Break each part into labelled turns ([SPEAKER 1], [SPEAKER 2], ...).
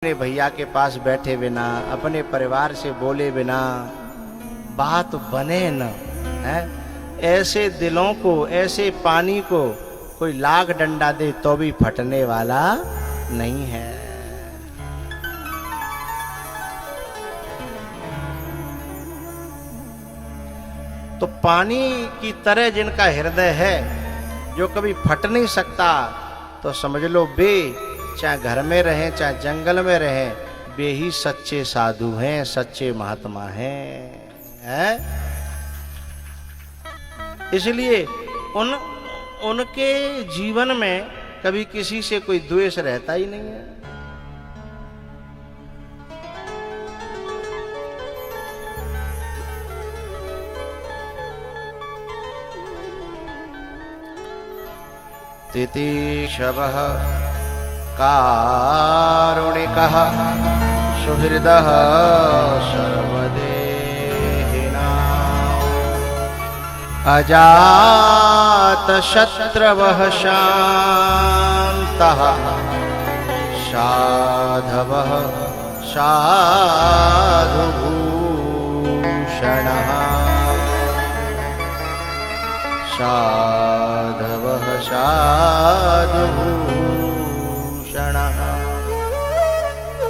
[SPEAKER 1] अपने भैया के पास बैठे बिना, अपने परिवार से बोले बिना बात बने न है। ऐसे दिलों को, ऐसे पानी को कोई लाख डंडा दे तो भी फटने वाला नहीं है। तो पानी की तरह जिनका हृदय है, जो कभी फट नहीं सकता, तो समझ लो बे, चाहे घर में रहें चाहे जंगल में रहें, वे ही सच्चे साधु हैं, सच्चे महात्मा हैं। इसलिए उनके जीवन में कभी किसी से कोई द्वेष रहता ही नहीं है। तितिक्षवः कारुणिकः सुहृदः सर्वदेहिनाम् अजातशत्रवः शान्तः साधवः साधुभूषणः साधवः साधुभूषणः।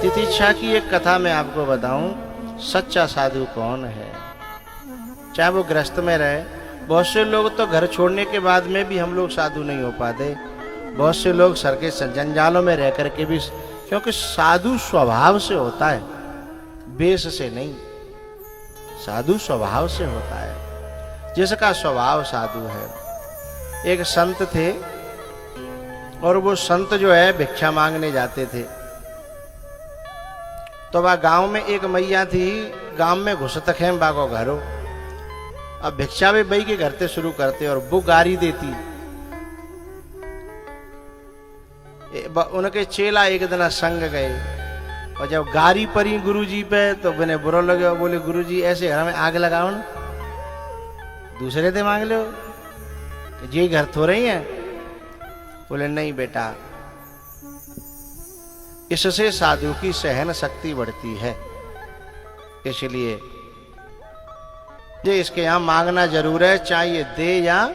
[SPEAKER 1] तितिक्षा की एक कथा मैं आपको बताऊं, सच्चा साधु कौन है। चाहे वो गृहस्थ में रहे, बहुत से लोग तो घर छोड़ने के बाद में भी हम लोग साधु नहीं हो पाते। बहुत से लोग सर के जंजालों में रह करके भी, क्योंकि साधु स्वभाव से होता है, वेश से नहीं। साधु स्वभाव से होता है, जिसका स्वभाव साधु है। एक संत थे और वो संत जो है भिक्षा मांगने जाते थे। तो वह गांव में एक मैया थी, गांव में घुसत खेम बागो घरो। अब भिक्षा भी बई के घर से शुरू करते और वो गारी देती। उनके चेला एक दिन संग गए और जब गारी परी गुरुजी पे तो मैंने बुरा लगे और बोले, गुरुजी ऐसे घर में आग लगाओ ना, दूसरे दे मांग लो, जी घर थोड़े ही है। बोले नहीं बेटा, इससे साधु की सहन शक्ति बढ़ती है, इसलिए ये इसके यहां मांगना जरूर है, चाहे दे या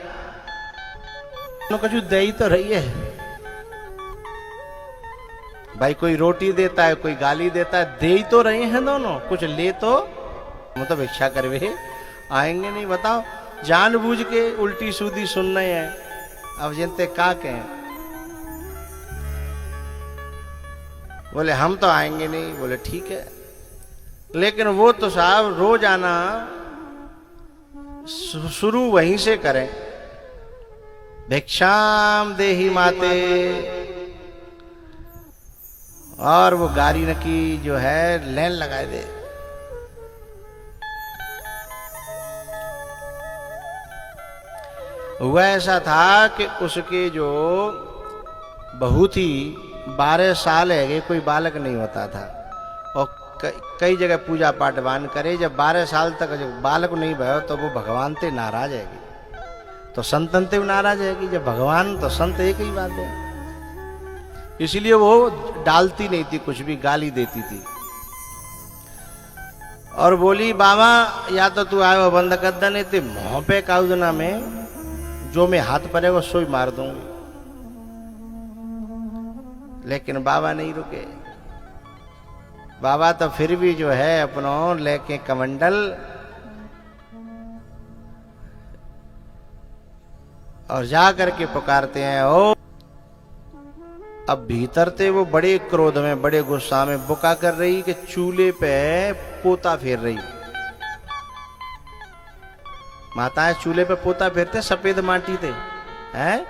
[SPEAKER 1] कुछ दे ही तो रही है। भाई कोई रोटी देता है, कोई गाली देता है, दे ही तो रहे हैं दोनों, कुछ ले तो हम तो भिक्षा करवे आएंगे नहीं। बताओ, जानबूझ के उल्टी सूदी सुनना है। अब जनते का कहें, बोले हम तो आएंगे नहीं। बोले ठीक है, लेकिन वो तो साहब रोज आना शुरू वहीं से करें, भिक्षाम देहि माते, और वो गारी न की जो है लाइन लगाए दे। हुआ ऐसा था कि उसके जो बहू थी, 12 साल है, कोई बालक नहीं होता था, और कई जगह पूजा पाठ वान करे। जब 12 साल तक जब बालक नहीं भयो तो वो भगवान से नाराज हैगी, तो संतन से नाराज हैगी। जब भगवान तो संत एक ही बात है, इसलिए वो डालती नहीं थी, कुछ भी गाली देती थी। और बोली, बाबा या तो तू आयो बंद कर देने थे मुंह पे काउदना में, जो मैं हाथ पड़ेगा सोई मार दूंगी। लेकिन बाबा नहीं रुके। बाबा तो फिर भी जो है अपनों लेके कमंडल और जा करके पुकारते हैं, ओ। अब भीतर थे वो बड़े क्रोध में, बड़े गुस्सा में बुका कर रही कि चूल्हे पे पोता फेर रही। माताएं चूल्हे पे पोता फेरते, सफेद माटी थे हैं,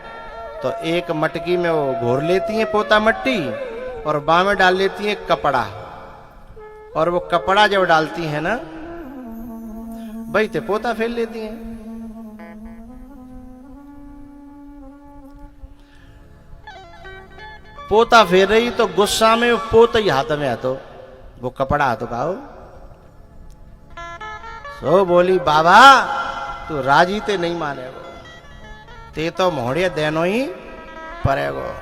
[SPEAKER 1] तो एक मटकी में वो घोर लेती हैं पोता मट्टी, और बाँ में डाल लेती हैं कपड़ा, और वो कपड़ा जब डालती हैं ना भाई ते पोता फेर लेती हैं। पोता फेर रही तो गुस्सा में पोता ही हाथ में आतो, वो कपड़ा हाथों का हो। सो बोली, बाबा तू राजी ते नहीं मानेगो, ते तो मोहड़िया देनो ही पड़ेगो।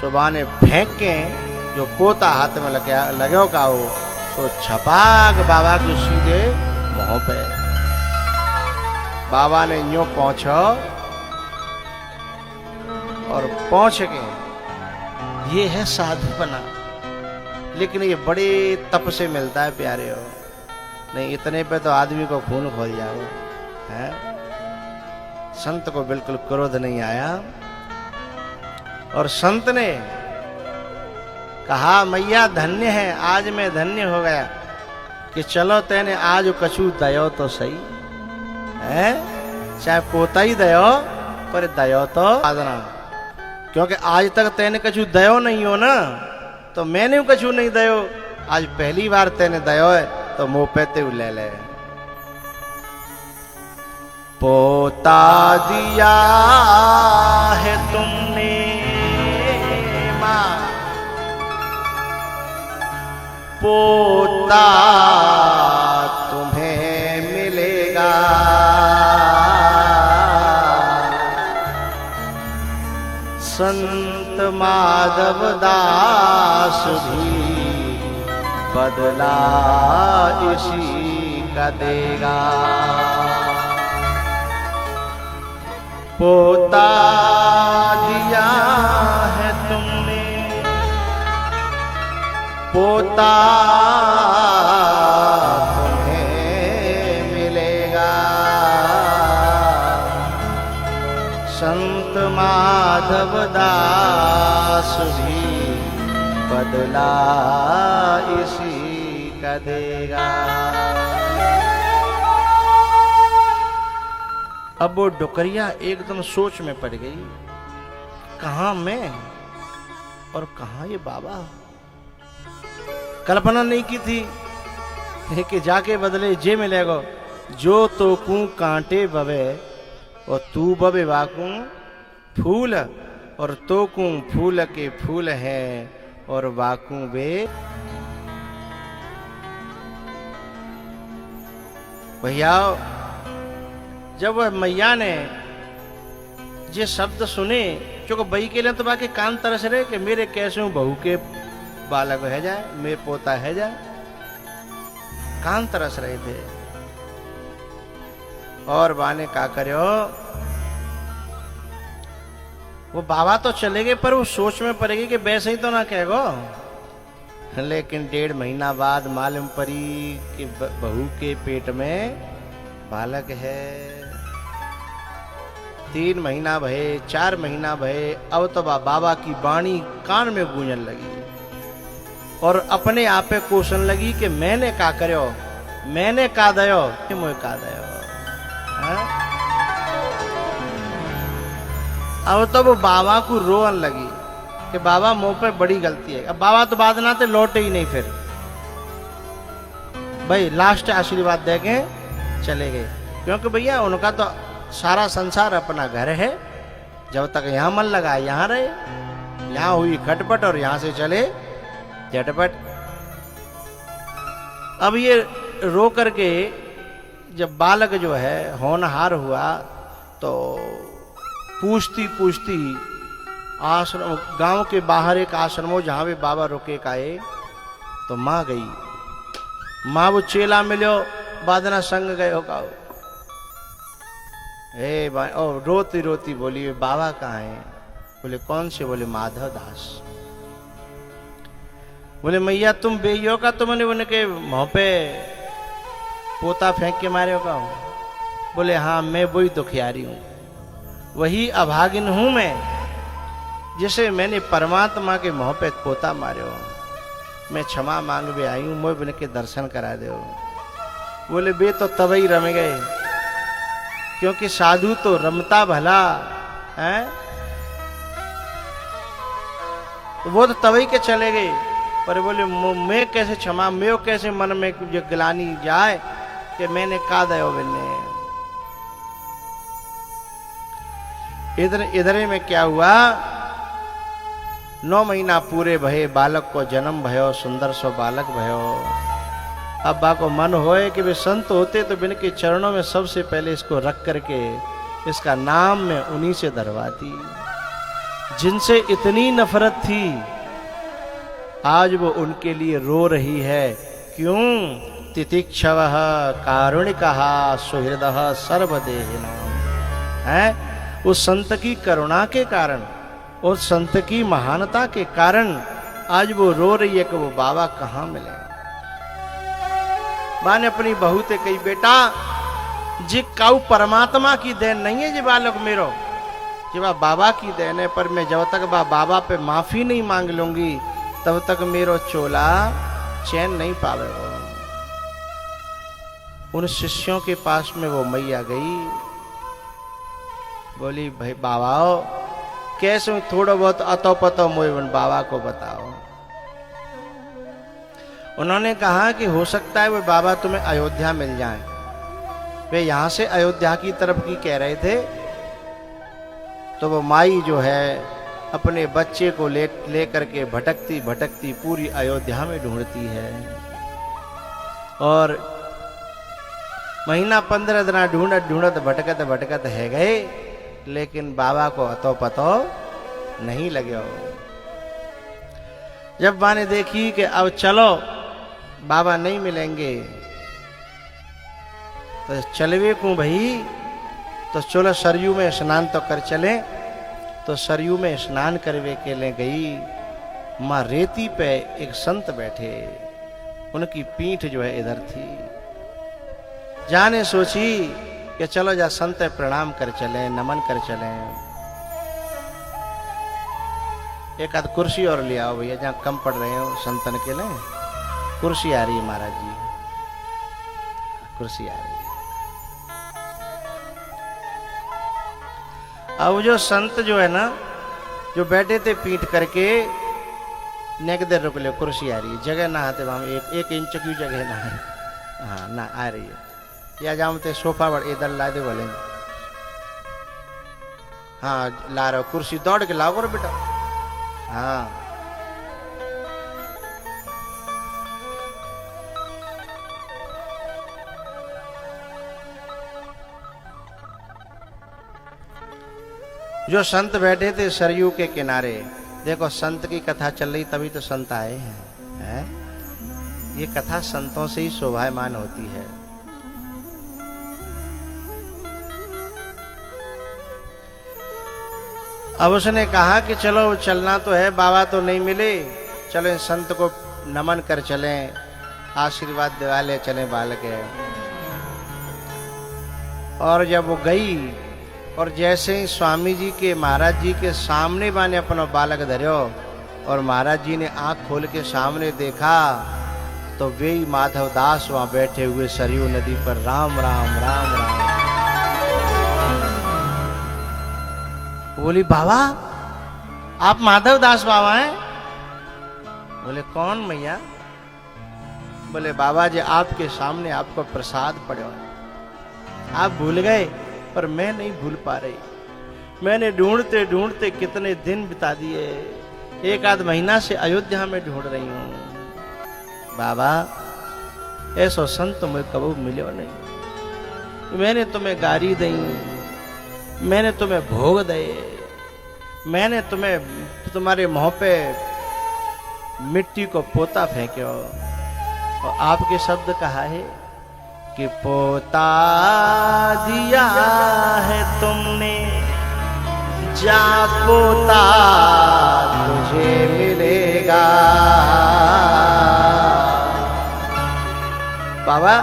[SPEAKER 1] सुबह ने फेंक के जो पोता हाथ में लगो का हो तो छपाक बाबा के सीधे मुंह पे। बाबा ने यूं पहुंचो और पहुंच के ये है साधुपना। लेकिन ये बड़े तप से मिलता है प्यारे हो, नहीं इतने पे तो आदमी को खून खोल जाओ है। संत को बिल्कुल क्रोध नहीं आया और संत ने कहा मैया धन्य है, आज मैं धन्य हो गया कि चलो तेने आज कछु दयो तो सही है, चाहे पोता ही दयो पर दयो तो आदना, क्योंकि आज तक तेने कछु दयो नहीं हो ना, तो मैंने कछु नहीं दयो, आज पहली बार तेने दयो है तो मुंह पे ते ले ले। पोता दिया है तुमने मां, पोता तुम्हें मिलेगा, संत माधव दास भी बदला इसी का देगा। पोता दिया है तुमने, पोता तुम्हें मिलेगा, संत माधव दास भी बदला इसी का देगा। अब वो डुकरिया एकदम सोच में पड़ गई, कहां मैं और कहां ये बाबा। कल्पना नहीं की थी कि जाके बदले जे मिलेगा, जो तो कू कांटे बवे और तू बवे वाकू फूल, और तो कू फूल के फूल है और वाकू वे। भैया जब वह मैया ने ये शब्द सुने, क्योंकि बही के लिए तो बाकी कान तरस रहे कि मेरे कैसे हूं बहू के बालक है जाए, मेरे पोता है जाए, कान तरस रहे थे। और बाने का करो, वो बाबा तो चले गए पर वो सोच में पड़ेगी कि वैसे ही तो ना कहेगो। लेकिन 1.5 महीना बाद मालूम पड़ी कि बहू के पेट में बालक है। 3 महीना भये, 4 महीना भये, अब तो बाबा की वाणी कान में गूंजन लगी और अपने आप पे कोसन लगी कि मैंने का करो, मैंने का दयो, मुझे का दयो। अब तो वो बाबा को रोन लगी कि बाबा मुंह पे बड़ी गलती है। अब बाबा तो बाद ना थे लौटे ही नहीं, फिर भाई लास्ट आशीर्वाद दे के चले गए, क्योंकि भैया उनका तो सारा संसार अपना घर है, जब तक यहां मन लगा यहां रहे, यहां हुई खटपट और यहां से चले झटपट। अब ये रो करके जब बालक जो है होनहार हुआ तो पूछती पूछती आश्रम, गांव के बाहर एक आश्रम हो जहां वे बाबा रुके आए, तो माँ गई। माँ वो चेला मिलो बादना संग गए हो का, और रोती रोती बोली वे बाबा कहाँ है? बोले कौन से? बोले माधव दास। बोले मैया तुम बेइयो का, तुमने उनके मुंह पे पोता फेंक के मारे हो का? बोले हाँ मैं वही दुखियारी हूं, वही अभागिन हूं मैं, जिसे मैंने परमात्मा के मुंह पे पोता मारे हो। मैं क्षमा मांग भी आई हूं, मुझे उनके दर्शन करा दो। बोले बे तो तभी रम गए, क्योंकि साधु तो रमता भला है, तो वो तो तभी के चले गए। पर बोले मैं कैसे क्षमा, मैं कैसे मन में जो गिलानी जाए कि मैंने का दयो बिन्ने। इधर में क्या हुआ, 9 महीना पूरे भये, बालक को जन्म भयो, सुंदर सो बालक भयो। अब्बा को मन होए कि वे संत होते तो बिन के चरणों में सबसे पहले इसको रख करके इसका नाम मैं उन्हीं से धरवाती, जिनसे इतनी नफरत थी आज वो उनके लिए रो रही है। क्यों? तितिक्षव कारुणिकः सुहृदः सर्वदेहिनां। है उस संत की करुणा के कारण, उस संत की महानता के कारण आज वो रो रही है कि वो बाबा कहाँ मिले। मां ने अपनी बहू से कही, बेटा जी काऊ परमात्मा की देन नहीं है जी बालक मेरो, जी बा बाबा की देन है। पर मैं जब तक बाबा पे माफी नहीं मांग लूंगी तब तक मेरो चोला चैन नहीं पावेगा। उन शिष्यों के पास में वो मैया गई, बोली भाई बाबा कैसे थोड़ा बहुत अतो पतो मोए बाबा को बताओ। उन्होंने कहा कि हो सकता है वो बाबा तुम्हें अयोध्या मिल जाए। वे यहां से अयोध्या की तरफ की कह रहे थे, तो वो माई जो है अपने बच्चे को ले करके भटकती भटकती पूरी अयोध्या में ढूंढती है। और महीना 15 दिन ढूंढत ढूंढत भटकत भटकत है गए, लेकिन बाबा को अतो पतो नहीं लगे। जब मां ने देखी कि अब चलो बाबा नहीं मिलेंगे तो चलवे को भाई, तो चलो सरयू में स्नान तो कर चले। तो सरयू में स्नान करवे के लिए गई। मां रेती पे एक संत बैठे, उनकी पीठ जो है इधर थी। जाने सोची कि चलो जा संत प्रणाम कर चले, नमन कर चले। एक आध कुर्सी और ले आओ भैया, जहां कम पड़ रहे हो संतन के लिए। कुर्सी आ रही है महाराज जी, कुर्सी आ रही है। अब जो संत जो है ना, जो बैठे थे पीठ करके, नेक देर रुक ले, कुर्सी आ रही है। जगह ना आते वहां एक इंच की जगह ना है। हाँ ना आ रही है। या जामते सोफा बड़ इधर ला दे बोले। हाँ ला रहे हो, कुर्सी दौड़ के लाओ करो बेटा। हाँ जो संत बैठे थे सरयू के किनारे, देखो संत की कथा चल रही तभी तो संत आए हैं। ये कथा संतों से ही शोभायमान होती है। अब उसने कहा कि चलो चलना तो है, बाबा तो नहीं मिले, चलो इन संत को नमन कर चलें, आशीर्वाद दिवा ले चले बालक है। और जब वो गई और जैसे ही स्वामी जी के महाराज जी के सामने बाने अपना बालक धर्यो और महाराज जी ने आंख खोल के सामने देखा तो वे ही माधव दास वहां बैठे हुए सरयू नदी पर राम राम राम राम। बोली बाबा आप माधव दास बाबा हैं? बोले कौन मैया? बोले बाबा जी आपके सामने आपको प्रसाद पड़े, आप भूल गए पर मैं नहीं भूल पा रही। मैंने ढूंढते ढूंढते कितने दिन बिता दिए, एक आध महीना से अयोध्या में ढूंढ रही हूं। बाबा ऐसा संत मुझे कबू मिले नहीं। मैंने तुम्हें गारी दी, मैंने तुम्हें भोग दे, मैंने तुम्हें तुम्हारे मुंह पे मिट्टी को पोता फेंक्यो और आपके शब्द कहा है कि पोता दिया है तुमने, जा पोता तुझे मिलेगा। बाबा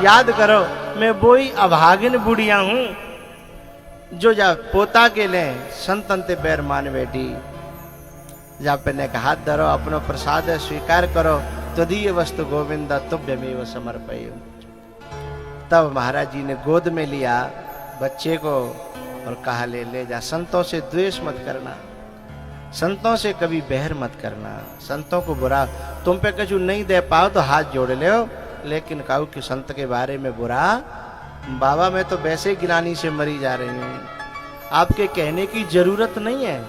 [SPEAKER 1] याद करो, मैं वही अभागिन बुढ़िया हूं जो जा पोता के लिए संतन ते बैर मान बैठी। जा पे ने हाथ धरो, अपनो प्रसाद स्वीकार करो, तदीय वस्तु गोविंद तुभ्यमेव समर्पय। तब महाराज जी ने गोद में लिया बच्चे को और कहा ले ले जा। संतों से द्वेष मत करना, संतों से कभी बहर मत करना, संतों को बुरा तुम पे कछु नहीं दे पाओ तो हाथ जोड़ ले, लेकिन कहूँ कि संत के बारे में बुरा, बाबा मैं तो वैसे ही गिलानी से मरी जा रही हूँ, आपके कहने की जरूरत नहीं है।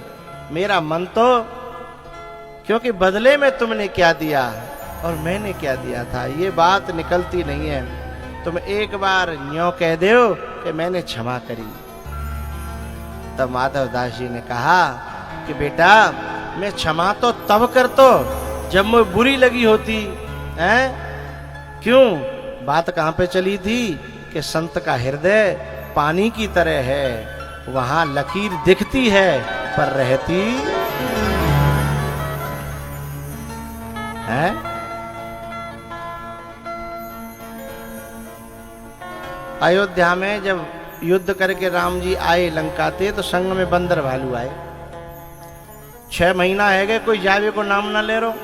[SPEAKER 1] मेरा मन तो, क्योंकि बदले में तुमने क्या दिया और मैंने क्या दिया था ये बात निकलती नहीं है। तुम एक बार न्यों कह दो कि मैंने क्षमा करी। तब माधव दास जी ने कहा कि बेटा मैं क्षमा तो तब कर तो जब मुझे बुरी लगी होती है। क्यों? बात कहां पे चली थी कि संत का हृदय पानी की तरह है, वहां लकीर दिखती है पर रहती है। अयोध्या में जब युद्ध करके राम जी आए लंका ते, तो संग में बंदर भालू आए। 6 महीना है गए, कोई जावे को नाम ना ले रो।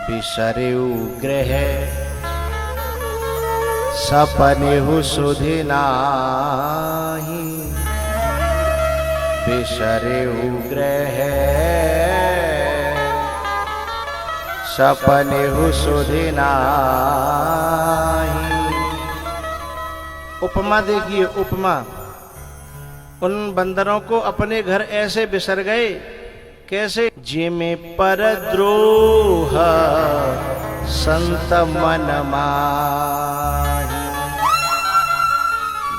[SPEAKER 1] बिसरे ग्रह सपने हु सुधि नाही, बिसरे ग्रह सपने हु सुधि नाही। उपमा देखिए, उपमा। उन बंदरों को अपने घर ऐसे बिसर गए, कैसे? जिमे पर द्रोह संत मन माही,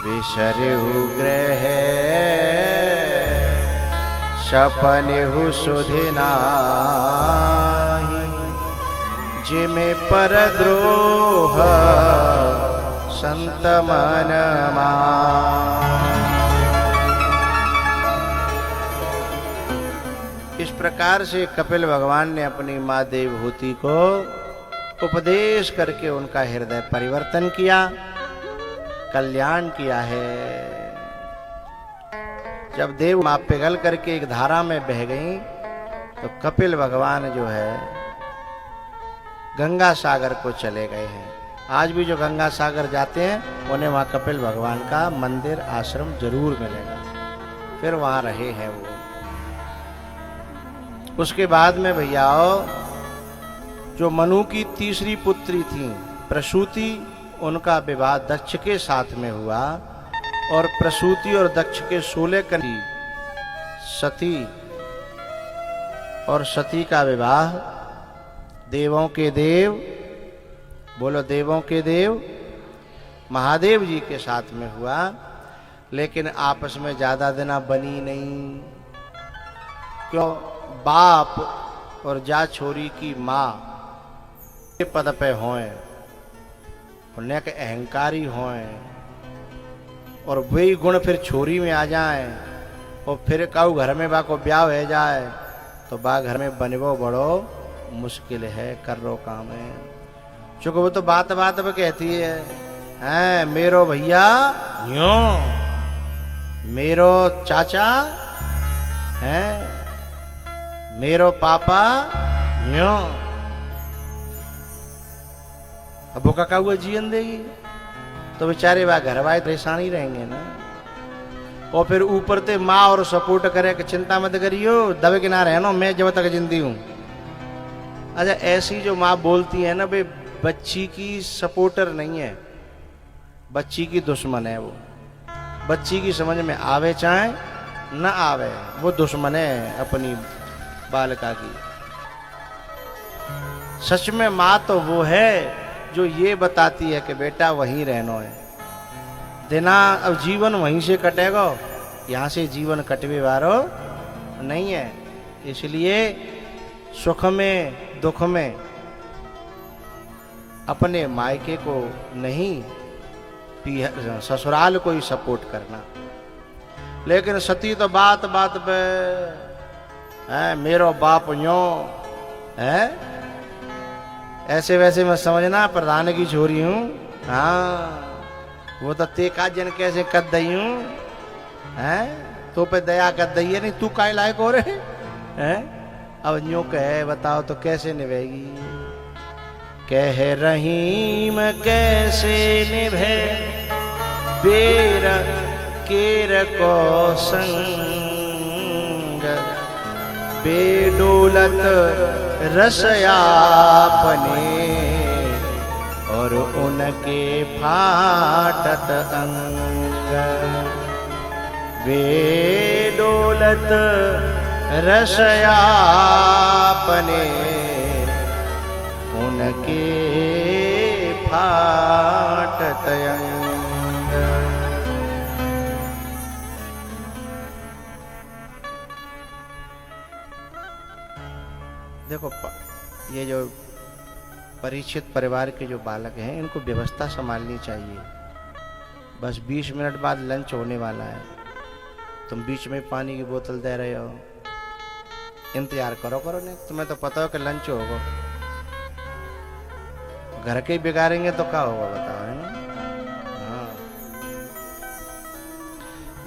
[SPEAKER 1] बिसरे ग्रह सपने हु सुधि नाही, जिमे पर द्रोह संत मन माही। इस प्रकार से कपिल भगवान ने अपनी माँ देवहूति को उपदेश करके उनका हृदय परिवर्तन किया, कल्याण किया है। जब देव माँ पिघल करके एक धारा में बह गई, तो कपिल भगवान जो है गंगा सागर को चले गए हैं। आज भी जो गंगा सागर जाते हैं उन्हें वहाँ कपिल भगवान का मंदिर आश्रम जरूर मिलेगा, फिर वहाँ रहे हैं वो। उसके बाद में भैयाओ, जो मनु की तीसरी पुत्री थी प्रसूति, उनका विवाह दक्ष के साथ में हुआ, और प्रसूति और दक्ष के 16 कन्या सती, और सती का विवाह देवों के देव, बोलो देवों के देव, महादेव जी के साथ में हुआ। लेकिन आपस में ज्यादा दिना बनी नहीं। क्यों? बाप और जा छोरी की माँ के पद पे होए, उन्हें के अहंकारी होए, और वही गुण फिर छोरी में आ जाए, और फिर काऊ घर में बा को ब्याह हो जाए, तो बा घर में बनवो बड़ो मुश्किल है, कर रो काम है। चूंकि वो तो बात बात पे कहती है मेरो भैया यूं, मेरो चाचा है, मेरो पापा यूं। अब वो का हुआ जीवन देगी, तो बेचारे वह घर वाले परेशान ही रहेंगे ना। और फिर ऊपर ते माँ और सपोर्ट करे कि चिंता मत करियो, दबे किनारे है ना, मैं जब तक जिंदी हूं। अच्छा, ऐसी जो माँ बोलती है ना, भाई बच्ची की सपोर्टर नहीं है, बच्ची की दुश्मन है वो। बच्ची की समझ में आवे चाहे न आवे, वो दुश्मन है अपनी बालिका की। सच में माँ तो वो है जो ये बताती है कि बेटा वहीं रहना है, देना अब जीवन वहीं से कटेगा, यहाँ से जीवन कटवे वारो नहीं है। इसलिए सुख में दुख में अपने मायके को नहीं, ससुराल को ही सपोर्ट करना। लेकिन सती तो बात बात पे है मेरो बाप यो है, ऐसे वैसे मैं समझना प्रधान की छोरी हूं। हाँ, वो तो तेका जन कैसे कर दई हूं है, तो पे दया कर दई है, नहीं तू काय लायक हो रहे हैं। अब यूं कहे बताओ तो कैसे निभेगी? कह रही मैं कैसे निभे बेर केर को संग, बेडोलत रसयापने और उनके फाटत अंग। बेडोलत रसयापने उनके फाटत अंग। ये जो परीक्षित परिवार के जो बालक हैं इनको व्यवस्था संभालनी चाहिए। बस 20 मिनट बाद लंच होने वाला है, तुम बीच में पानी की बोतल दे रहे हो, इंतजार करो नहीं, तुम्हें तो पता हो कि लंच होगा। घर के ही बिगाड़ेंगे तो क्या होगा बताओ, है ना? हाँ।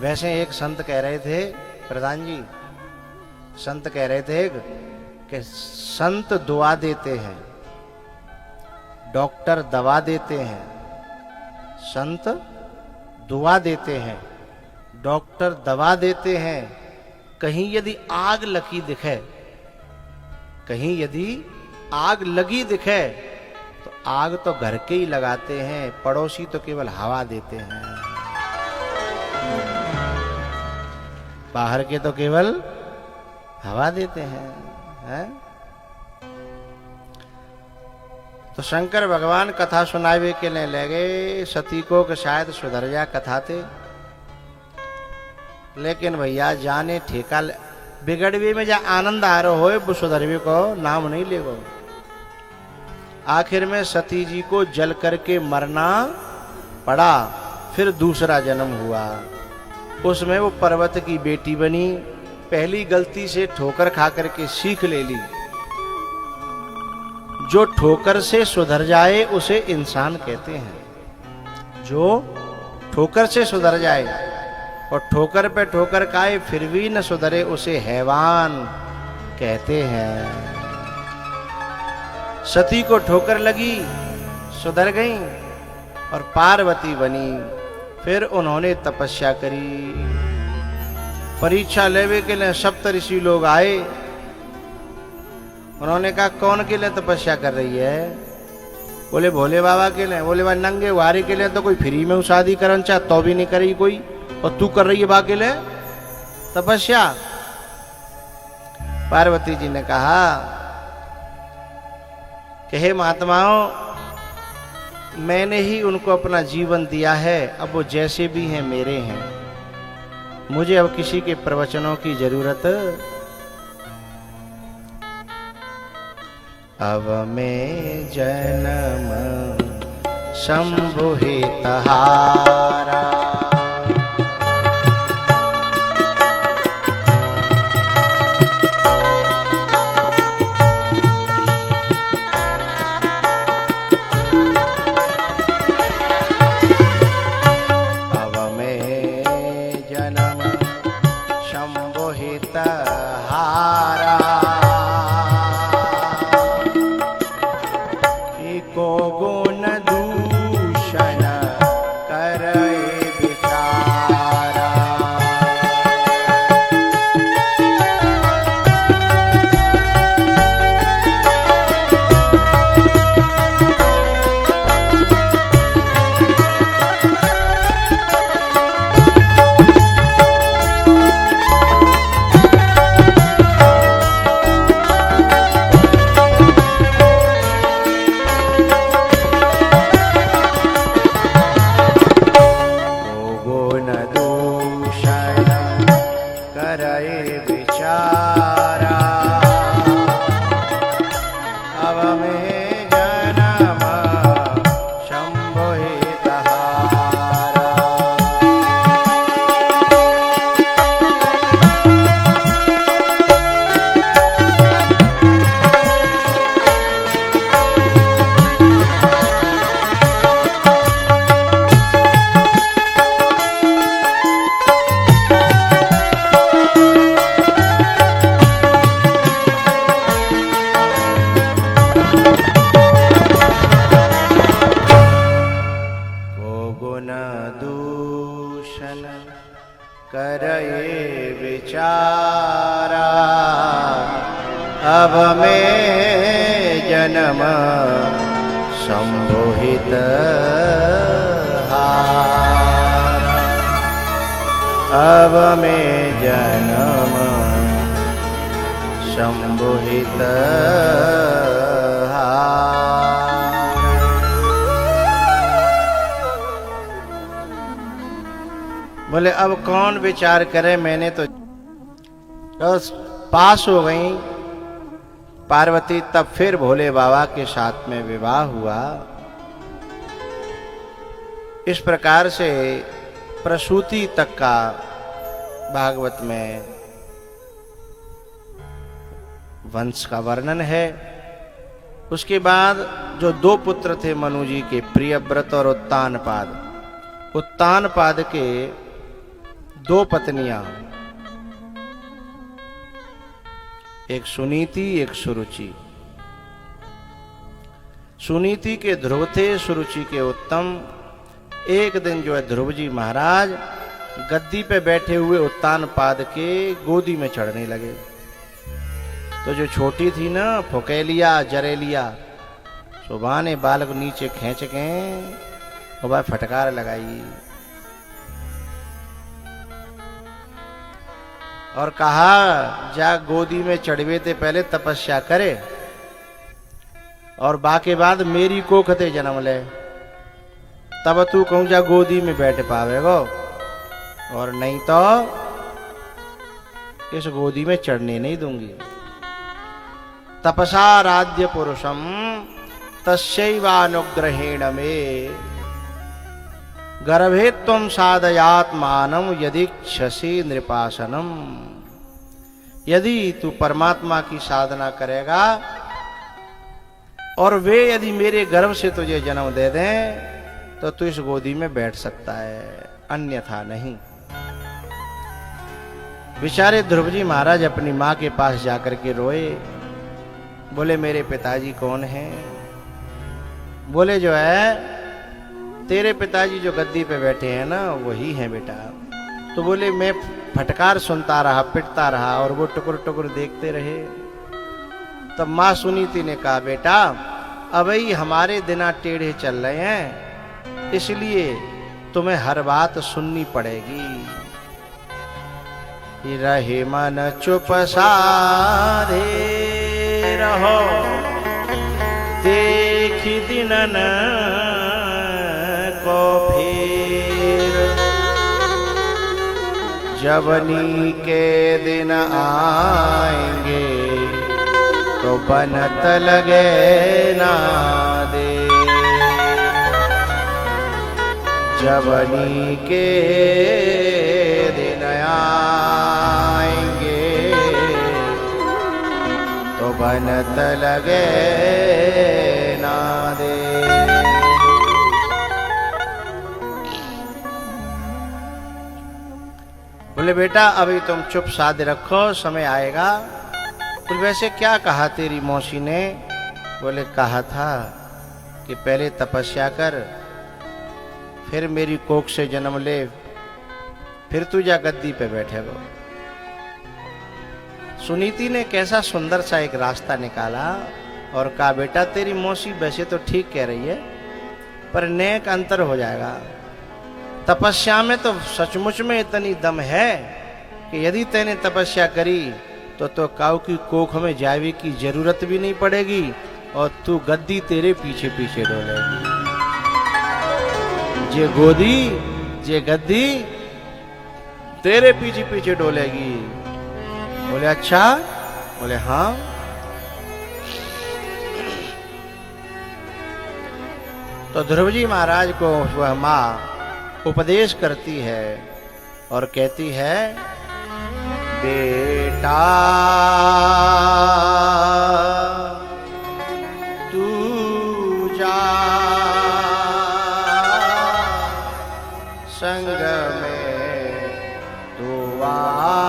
[SPEAKER 1] वैसे एक संत कह रहे थे, प्रधान जी, संत कह रहे थे कि संत दुआ देते हैं, डॉक्टर दवा देते हैं। संत दुआ देते हैं, डॉक्टर दवा देते हैं। कहीं यदि आग लगी दिखे, कहीं यदि आग लगी दिखे तो आग तो घर के ही लगाते हैं, पड़ोसी तो केवल हवा देते हैं। बाहर के तो केवल हवा देते हैं। तो शंकर भगवान कथा सुनावे के लिए ले गए सती को कि शायद सुधर जा कथा थे, लेकिन भैया जाने ठेका बिगड़वे में जा आनंद आ रहा हो, वो सुधरवे को नाम नहीं लेगो। आखिर में सती जी को जल करके मरना पड़ा, फिर दूसरा जन्म हुआ, उसमें वो पर्वत की बेटी बनी। पहली गलती से ठोकर खा करके सीख ले ली। जो ठोकर से सुधर जाए उसे इंसान कहते हैं। जो ठोकर से सुधर जाए और ठोकर पे ठोकर खाए फिर भी न सुधरे उसे हैवान कहते हैं। सती को ठोकर लगी, सुधर गई और पार्वती बनी। फिर उन्होंने तपस्या करी। परीक्षा लेवे के लिए सप्तऋषि लोग आए। उन्होंने कहा कौन के लिए तपस्या कर रही है? बोले भोले बाबा के लिए। बोले भाई नंगे वारी के लिए तो कोई फ्री में शादी करना चाह तो भी नहीं करेगी कोई, और तू कर रही है बा के लिए तपस्या। पार्वती जी ने कहा कि हे महात्माओं, मैंने ही उनको अपना जीवन दिया है, अब वो जैसे भी हैं मेरे हैं, मुझे अब किसी के प्रवचनों की जरूरत। अब मैं जन्म शंभु हितहारा, अब में जन्म संभोहित हारा, अब में जन्म संभोहित हारा। बोले अब कौन विचार करे, मैंने तो पास हो गई, पार्वती तब फिर भोले बाबा के साथ में विवाह हुआ। इस प्रकार से प्रसूति तक का भागवत में वंश का वर्णन है। उसके बाद जो दो पुत्र थे मनु जी के, प्रियव्रत और उत्तानपाद, उत्तानपाद के दो पत्नियां, एक सुनीति एक सुरुचि। सुनीति के ध्रुव थे, सुरुचि के उत्तम। एक दिन जो है ध्रुव जी महाराज गद्दी पे बैठे हुए उत्तानपाद के गोदी में चढ़ने लगे। तो जो छोटी थी ना, फुकेलिया जरेलिया, सुबह ने बाल को नीचे खींच के और वह फटकार लगाई और कहा, जा गोदी में चढ़वे ते पहले तपस्या करे और बाके बाद मेरी कोखते जन्म ले, तब तू कहूं जा गोदी में बैठ पावेगो, और नहीं तो इस गोदी में चढ़ने नहीं दूंगी। तपसाराध्य पुरुषम तस्यैवानुग्रहेण में गर्भे त्वं साधयात्मानं यदीच्छसि नृपासनम। यदि तू परमात्मा की साधना करेगा और वे यदि मेरे गर्भ से तुझे जन्म दे दें तो तू इस गोदी में बैठ सकता है, अन्यथा नहीं। बेचारे ध्रुव जी महाराज अपनी माँ के पास जाकर के रोए। बोले मेरे पिताजी कौन हैं? बोले जो है तेरे पिताजी जो गद्दी पे बैठे हैं ना, वही हैं बेटा। तो बोले मैं फटकार सुनता रहा, पिटता रहा और वो टुकुर टुकुर देखते रहे। तब माँ सुनीति ने कहा, बेटा अबई हमारे दिना टेढ़े चल रहे हैं, इसलिए तुम्हें हर बात सुननी पड़ेगी। रहे मन चुप सारे रहो, देखी दिनन को फिर, जवनी के दिन आएंगे तो बनत लगे ना दे। जवनी के दिन आएंगे तो बनत लगे ना दे। बोले बेटा अभी तुम चुप साधे रखो, समय आएगा। तो वैसे क्या कहा तेरी मौसी ने? बोले कहा था कि पहले तपस्या कर, फिर मेरी कोख से जन्म ले, फिर तू जा गद्दी पे बैठेगा। सुनीति ने कैसा सुंदर सा एक रास्ता निकाला और कहा, बेटा तेरी मौसी वैसे तो ठीक कह रही है, पर नेक अंतर हो जाएगा। तपस्या में तो सचमुच में इतनी दम है कि यदि तैने तपस्या करी तो काऊ की कोख में जावे की जरूरत भी नहीं पड़ेगी और तू गद्दी तेरे पीछे पीछे डोलेगी। जे गोदी जे गद्दी तेरे पीछे पीछे डोलेगी। बोले अच्छा? बोले हाँ। तो ध्रुव जी महाराज को वह माँ उपदेश करती है और कहती है, बेटा तू जा संग में दुआ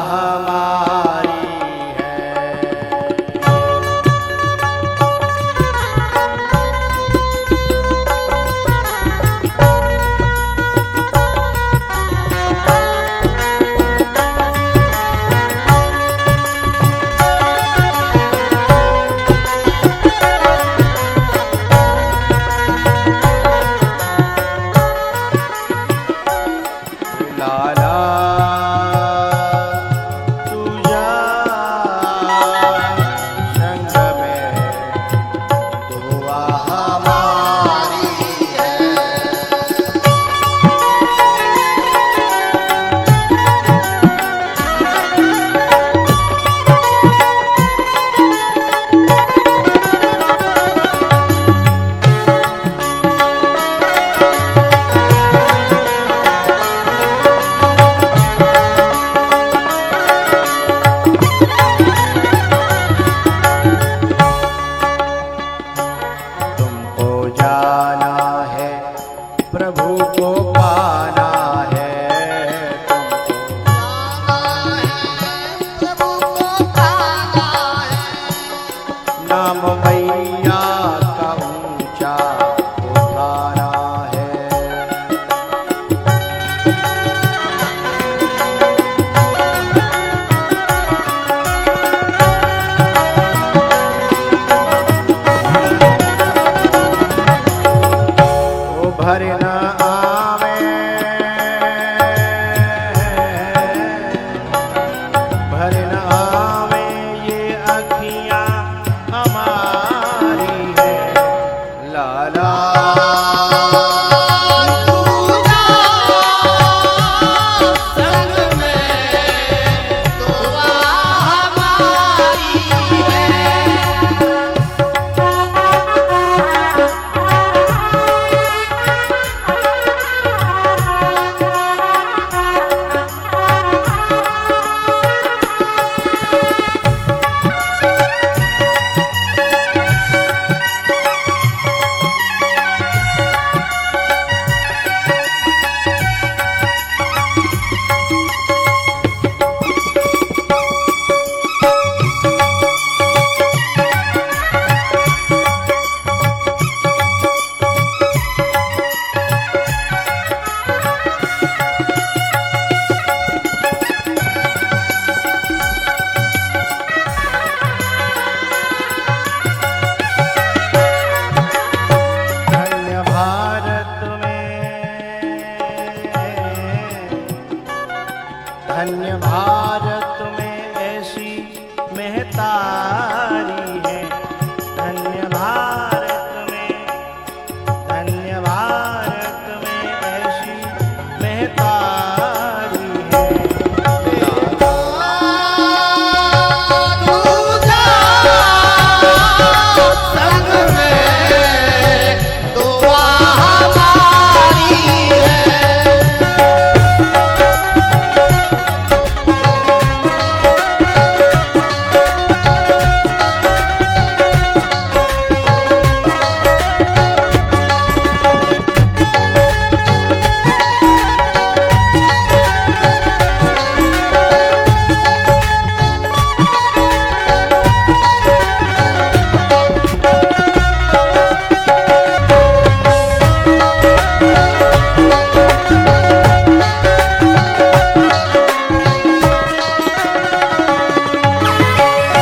[SPEAKER 1] हमारी है। मैया